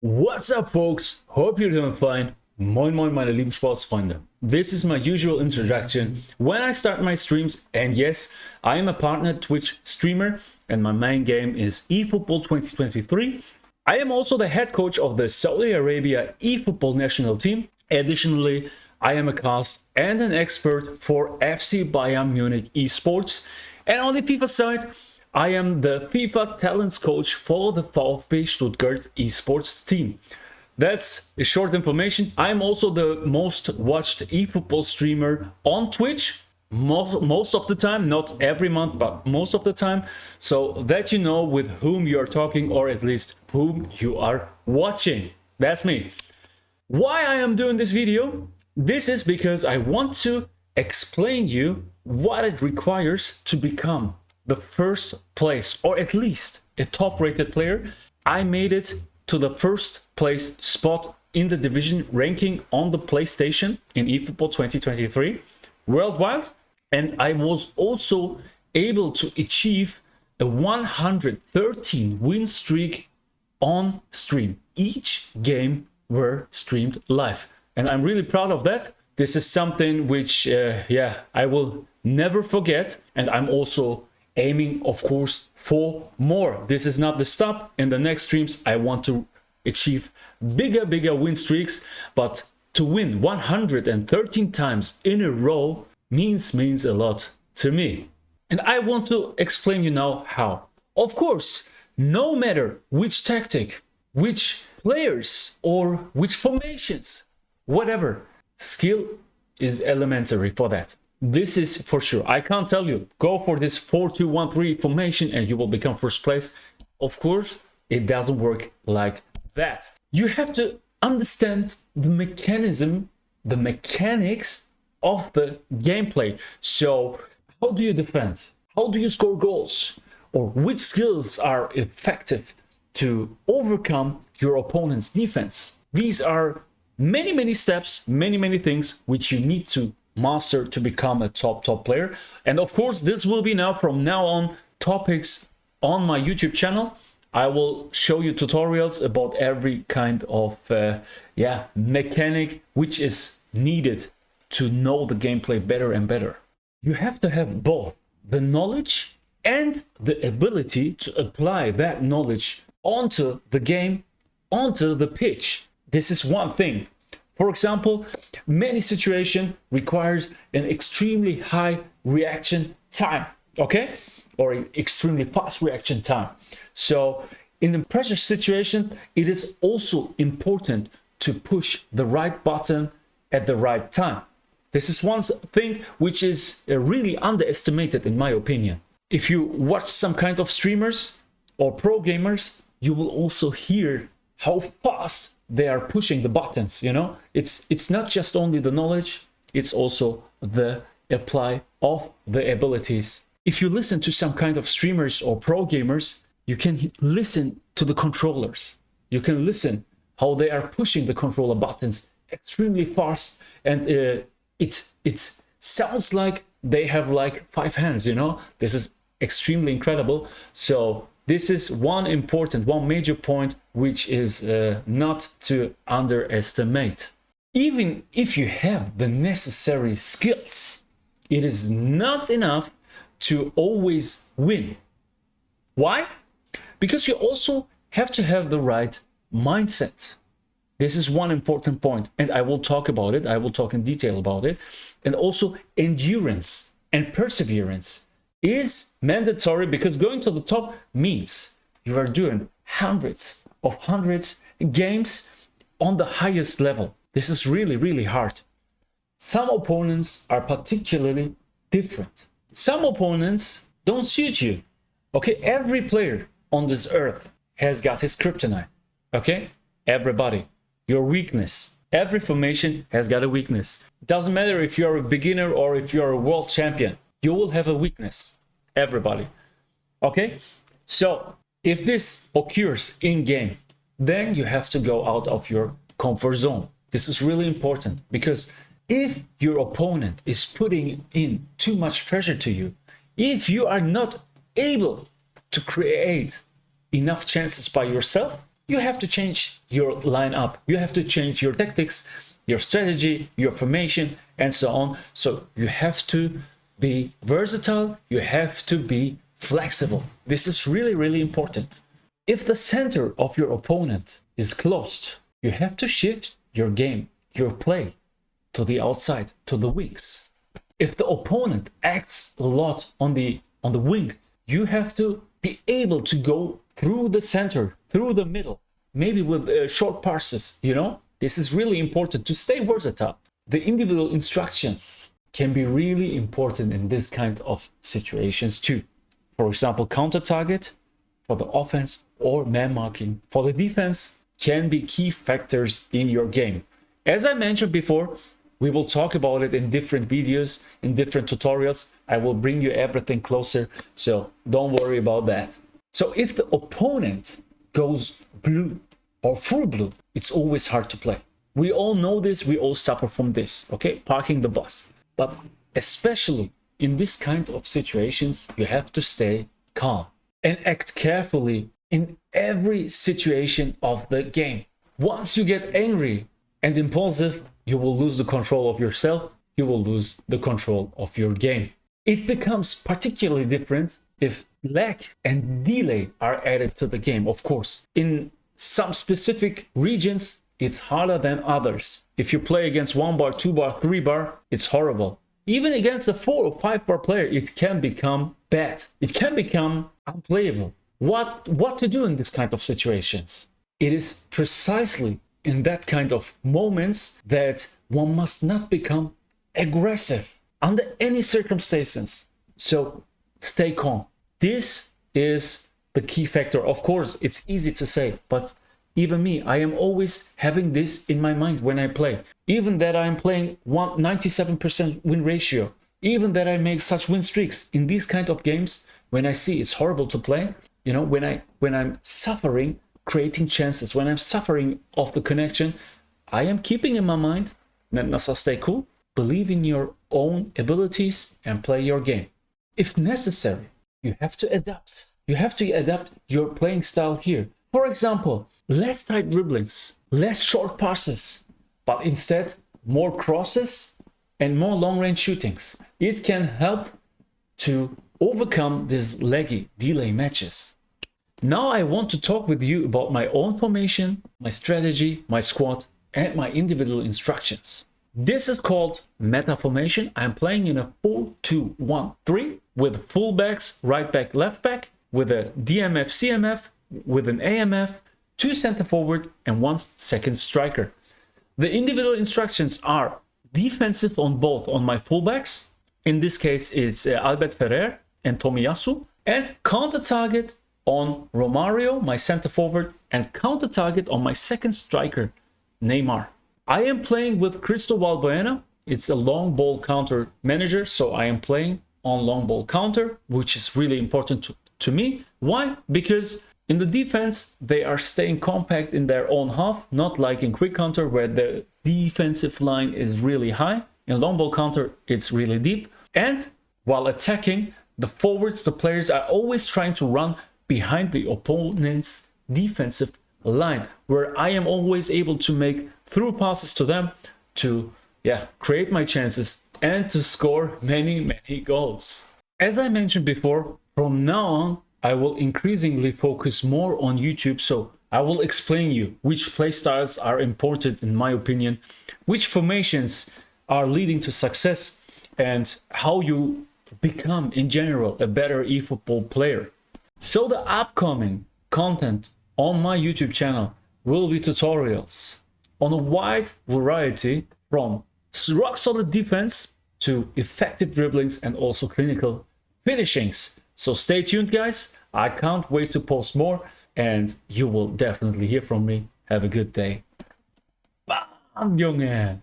What's up, folks? Hope you're doing fine. Moin moin, meine lieben Sportsfreunde. This is my usual introduction when I start my streams, and yes, I am a partner Twitch streamer and my main game is eFootball 2023. I am also the head coach of the Saudi Arabia eFootball national team. Additionally, I am a cast and an expert for FC Bayern Munich esports, and on the FIFA side, I am the FIFA talents coach for the VfB Stuttgart esports team. That's a short information. I'm also the most watched eFootball streamer on Twitch, most of the time, not every month, but most of the time, so that you know with whom you are talking, or at least whom you are watching. That's me. Why I am doing this video? This is because I want to explain you what it requires to become the first place, or at least a top rated player. I made it to the first place spot in the division ranking on the PlayStation in eFootball 2023 worldwide, and I was also able to achieve a 113 win streak on stream. Each game were streamed live, and I'm really proud of that. This is something which I will never forget, and I'm also aiming, of course, for more. This is not the stop. In the next streams, I want to achieve bigger win streaks, but to win 113 times in a row means a lot to me. And I want to explain you now how. Of course, no matter which tactic, which players, or which formations, whatever, skill is elementary for that. This is for sure. I can't tell you, go for this 4-2-1-3 formation and you will become first place. Of course, it doesn't work like that. You have to understand the mechanism, the mechanics of the gameplay. So, how do you defend? How do you score goals? Or which skills are effective to overcome your opponent's defense? These are many steps, many things which you need to master to become a top player. And of course, this will be now from now on topics on my YouTube channel. I will show you tutorials about every kind of mechanic which is needed to know the gameplay better and better. You have to have both the knowledge and the ability to apply that knowledge onto the game, onto the pitch. This is one thing. For example, many situations requires an extremely high reaction time, okay? Or extremely fast reaction time. So in the pressure situation, it is also important to push the right button at the right time. This is one thing which is really underestimated in my opinion. If you watch some kind of streamers or pro gamers, you will also hear how fast they are pushing the buttons, you know. It's not just only the knowledge, it's also the apply of the abilities. If you listen to some kind of streamers or pro gamers, you can listen to the controllers. You can listen how they are pushing the controller buttons extremely fast, and it sounds like they have like 5 hands, you know. This is extremely incredible. So this is one major point which is not to underestimate. Even if you have the necessary skills, it is not enough to always win. Why? Because you also have to have the right mindset. This is one important point, and I will talk about it. I will talk in detail about it. And also endurance and perseverance is mandatory, because going to the top means you are doing hundreds games on the highest level. This is really hard. Some opponents are particularly different. Some opponents don't suit you. Okay, every player on this earth has got his kryptonite. Okay, everybody, your weakness. Every formation has got a weakness. It doesn't matter if you're a beginner or if you're a world champion. You will have a weakness. Everybody. Okay, so if this occurs in game, then you have to go out of your comfort zone. This is really important, because if your opponent is putting in too much pressure to you, if you are not able to create enough chances by yourself, you have to change your lineup. You have to change your tactics, your strategy, your formation, and so on. So you have to be versatile. You have to be flexible. This is really, really important. If the center of your opponent is closed, you have to shift your game, your play to the outside, to the wings. If the opponent acts a lot on the wings, you have to be able to go through the center, through the middle, maybe with short passes, you know? This is really important to stay versatile. The individual instructions can be really important in this kind of situations too. For example, counter target for the offense or man marking for the defense can be key factors in your game. As I mentioned before, we will talk about it in different videos, in different tutorials. I will bring you everything closer, so don't worry about that. So if the opponent goes blue or full blue, it's always hard to play. We all know this, we all suffer from this, okay? Parking the bus. But especially in this kind of situations, you have to stay calm and act carefully in every situation of the game. Once you get angry and impulsive, you will lose the control of yourself, you will lose the control of your game. It becomes particularly different if lag and delay are added to the game, of course. In some specific regions, it's harder than others. If you play against 1 bar, 2 bar, 3 bar, it's horrible. Even against a 4 or 5 bar player, it can become bad. It can become unplayable. What to do in this kind of situations? It is precisely in that kind of moments that one must not become aggressive under any circumstances. So stay calm. This is the key factor. Of course, it's easy to say, but even me, I am always having this in my mind when I play. Even that I'm playing 97% win ratio, even that I make such win streaks in these kind of games, when I see it's horrible to play, you know, when I'm suffering creating chances, when I'm suffering of the connection, I am keeping in my mind, Mednasah, stay cool, believe in your own abilities and play your game. If necessary, you have to adapt. You have to adapt your playing style here. For example, less tight dribblings, less short passes, but instead more crosses and more long-range shootings. It can help to overcome these laggy delay matches. Now I want to talk with you about my own formation, my strategy, my squad, and my individual instructions. This is called meta formation. I'm playing in a 4-2-1-3 with fullbacks, right back, left back, with a DMF, CMF, with an AMF, 2 center forward, and 1 second striker. The individual instructions are defensive on both on my fullbacks. In this case, it's Albert Ferrer and Tomiyasu, and counter target on Romario, my center forward, and counter target on my second striker, Neymar. I am playing with Cristobal Bueno. It's a long ball counter manager, so I am playing on long ball counter, which is really important to me. Why? Because in the defense, they are staying compact in their own half, not like in quick counter where the defensive line is really high. In long ball counter, it's really deep. And while attacking, the forwards, the players are always trying to run behind the opponent's defensive line, where I am always able to make through passes to them to create my chances and to score many goals. As I mentioned before, from now on I will increasingly focus more on YouTube, so I will explain you which play styles are important in my opinion, which formations are leading to success, and how you become in general a better eFootball player. So the upcoming content on my YouTube channel will be tutorials on a wide variety from rock solid defense to effective dribblings and also clinical finishings. So stay tuned, guys. I can't wait to post more, and you will definitely hear from me. Have a good day. Bam, Junge!